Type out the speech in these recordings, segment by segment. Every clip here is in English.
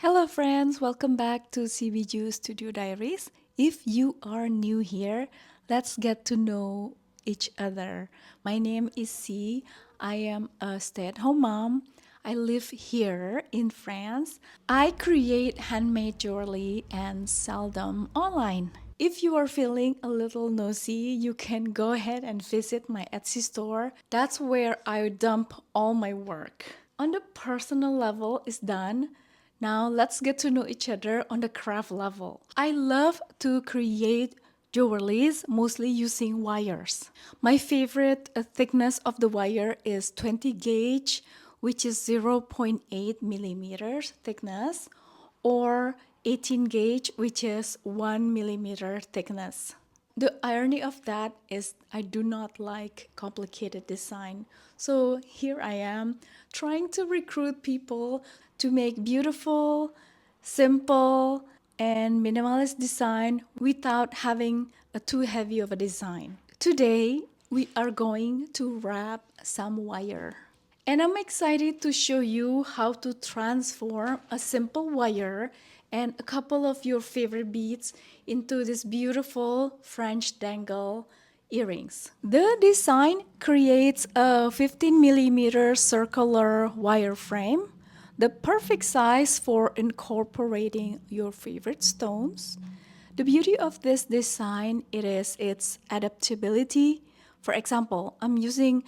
Hello, friends. Welcome back to CBU Studio Diaries. If you are new here, let's get to know each other. My name is C. I am a stay at home mom. I live here in France. I create handmade jewelry and sell them online. If you are feeling a little nosy, you can go ahead and visit my Etsy store. That's where I dump all my work. On the personal level is done. Now let's get to know each other on the craft level. I love to create jewelries mostly using wires. My favorite thickness of the wire is 20 gauge, which is zero point 0.8 millimeters thickness, or 18 gauge, which is 1 millimeter thickness. The irony of that is I do not like complicated design. So here I am trying to recruit people to make beautiful, simple, and minimalist design without having a too heavy of a design. Today, we are going to wrap some wire. And I'm excited to show you how to transform a simple wire and a couple of your favorite beads into this beautiful French dangle earrings. The design creates a 15 millimeter circular wire frame, the perfect size for incorporating your favorite stones. The beauty of this design it is its adaptability. For example, I'm using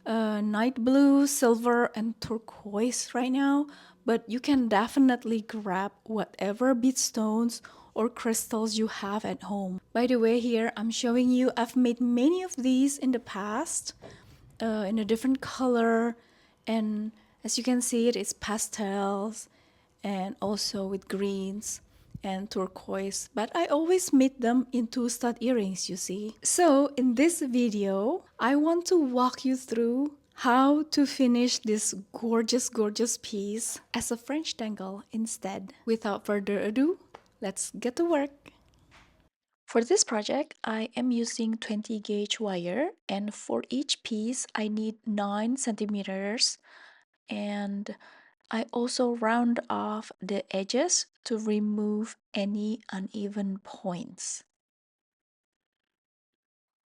night blue, silver, and turquoise right now, but you can definitely grab whatever bead stones or crystals you have at home. By the way, here I'm showing you I've made many of these in the past in a different color, and as you can see it's pastels and also with greens and turquoise, but I always made them into stud earrings, you see. So in this video I want to walk you through how to finish this gorgeous piece as a French dangle instead. Without further ado, let's get to work. For this project, I am using 20 gauge wire, and for each piece I need 9 centimeters, and I also round off the edges to remove any uneven points.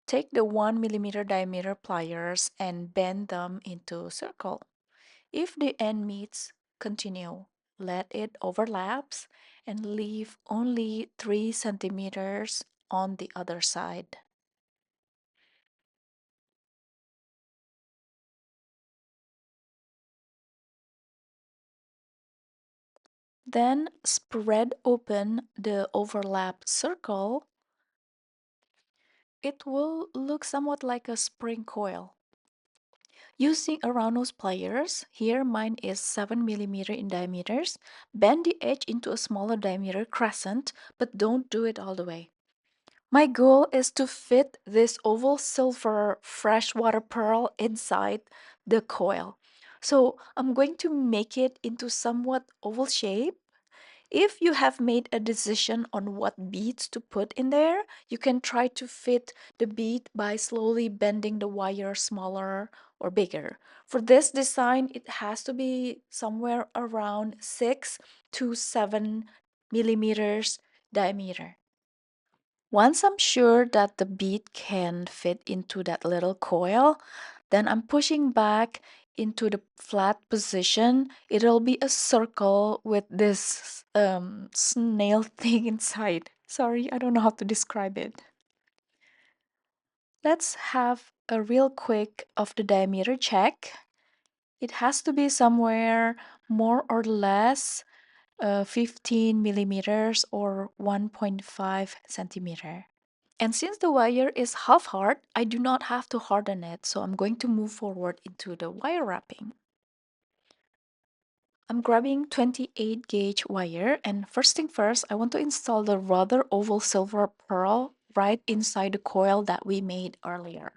Take the 1 millimeter diameter pliers and bend them into a circle. If the end meets, continue. Let it overlaps and leave only 3 centimeters on the other side. Then spread open the overlapped circle. It will look somewhat like a spring coil. Using a round nose pliers, here mine is 7 millimeter in diameters, bend the edge into a smaller diameter crescent, but don't do it all the way. My goal is to fit this oval silver freshwater pearl inside the coil. So I'm going to make it into somewhat oval shape. If you have made a decision on what beads to put in there, you can try to fit the bead by slowly bending the wire smaller or bigger. For this design, it has to be somewhere around 6 to 7 millimeters diameter. Once I'm sure that the bead can fit into that little coil, then I'm pushing back into the flat position. It'll be a circle with this snail thing inside. Sorry, I don't know how to describe it. Let's have a real quick of the diameter check. It has to be somewhere more or less 15 millimeters or 1.5 centimeter. And since the wire is half hard, I do not have to harden it, so I'm going to move forward into the wire wrapping. I'm grabbing 28 gauge wire, and first thing first, I want to install the rather oval silver pearl right inside the coil that we made earlier.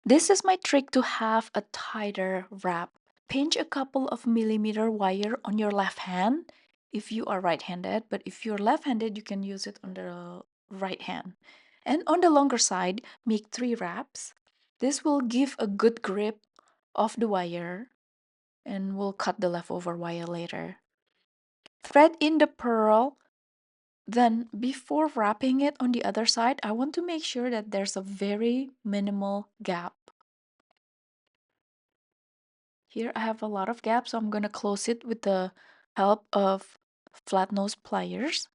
This is my trick to have a tighter wrap. Pinch a couple of millimeter wire on your left hand if you are right-handed, but if you're left-handed, you can use it on the right hand. And on the longer side, make 3 wraps. This will give a good grip of the wire and we'll cut the leftover wire later. Thread in the pearl. Then before wrapping it on the other side, I want to make sure that there's a very minimal gap. Here I have a lot of gaps, so I'm going to close it with the help of flat nose pliers.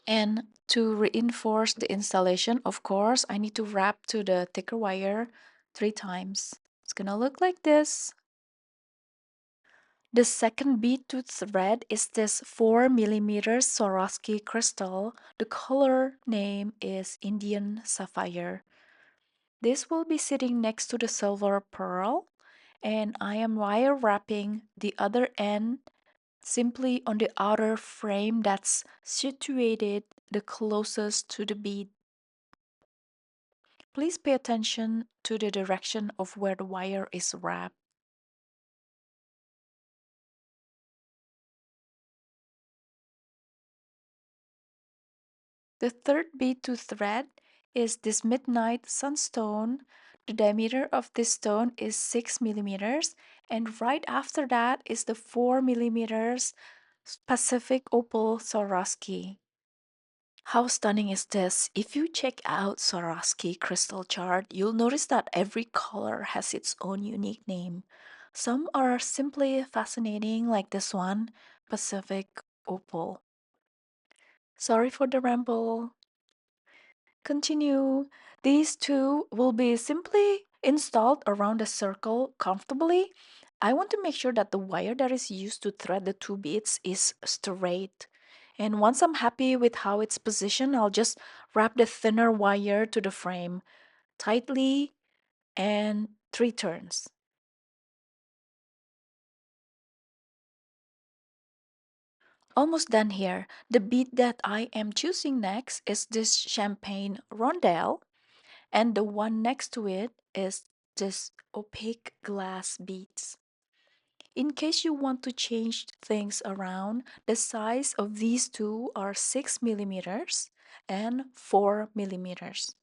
And to reinforce the installation, of course, I need to wrap to the thicker wire 3 times. It's gonna look like this. The second bead to thread is this 4 mm Swarovski crystal. The color name is Indian Sapphire. This will be sitting next to the silver pearl, and I am wire wrapping the other end simply on the outer frame that's situated the closest to the bead. Please pay attention to the direction of where the wire is wrapped. The third bead to thread is this midnight sunstone. The diameter of this stone is 6 mm, and right after that is the 4 mm Pacific Opal Swarovski. How stunning is this? If you check out Swarovski crystal chart, you'll notice that every color has its own unique name. Some are simply fascinating, like this one, Pacific Opal. Sorry for the ramble. Continue. These two will be simply installed around a circle comfortably. I want to make sure that the wire that is used to thread the two beads is straight. And once I'm happy with how it's positioned, I'll just wrap the thinner wire to the frame tightly and 3 turns. Almost done here. The bead that I am choosing next is this champagne rondelle, and the one next to it is this opaque glass beads. In case you want to change things around, the size of these two are 6 mm and 4 mm.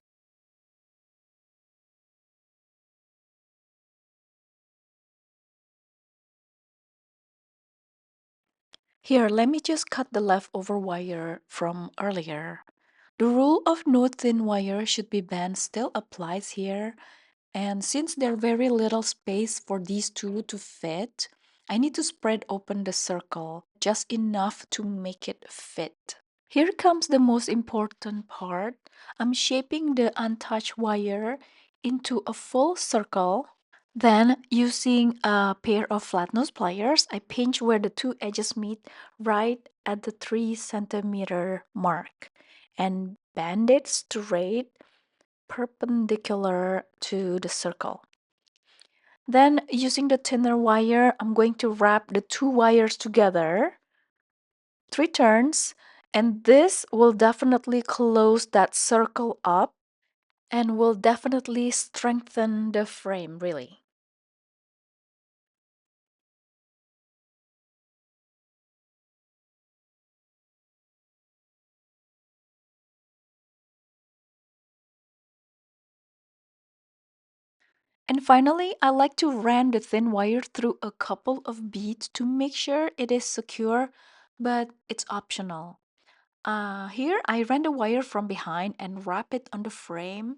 Here, let me just cut the leftover wire from earlier. The rule of no thin wire should be bent still applies here. And since there's very little space for these two to fit, I need to spread open the circle just enough to make it fit. Here comes the most important part. I'm shaping the untouched wire into a full circle. Then, using a pair of flat nose pliers, I pinch where the two edges meet right at the 3 cm mark and bend it straight perpendicular to the circle. Then, using the thinner wire, I'm going to wrap the two wires together 3 turns, and this will definitely close that circle up and will definitely strengthen the frame, really. And finally, I like to run the thin wire through a couple of beads to make sure it is secure, but it's optional. Here, I ran the wire from behind and wrap it on the frame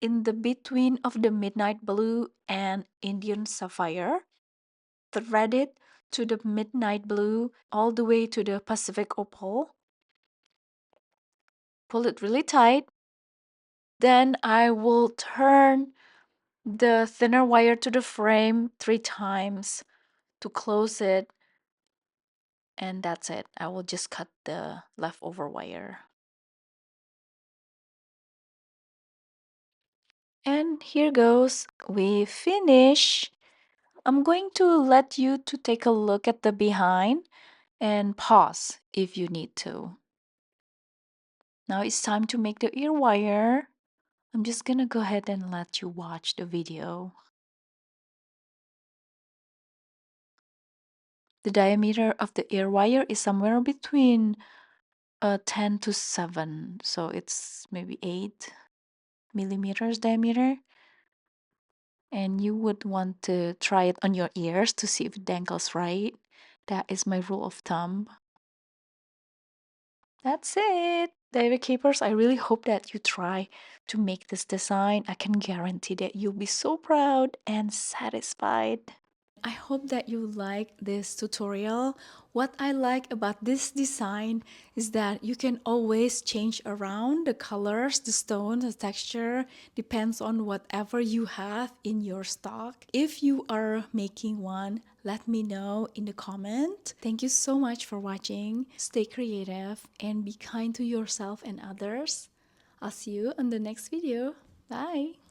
in the between of the midnight blue and Indian sapphire. Thread it to the midnight blue all the way to the Pacific opal. Pull it really tight. Then I will turn the thinner wire to the frame 3 times to close it, and that's it. I will just cut the leftover wire. And here goes. We finish. I'm going to let you to take a look at the behind and pause if you need to. Now it's time to make the ear wire. I'm just gonna go ahead and let you watch the video. The diameter of the ear wire is somewhere between 10 to 7, so it's maybe 8 millimeters diameter. And you would want to try it on your ears to see if it dangles right. That is my rule of thumb. That's it. Diary keepers, I really hope that you try to make this design. I can guarantee that you'll be so proud and satisfied. I hope that you like this tutorial. What I like about this design is that you can always change around the colors, the stone, the texture, depends on whatever you have in your stock. If you are making one, let me know in the comment. Thank you so much for watching. Stay creative and be kind to yourself and others. I'll see you on the next video. Bye!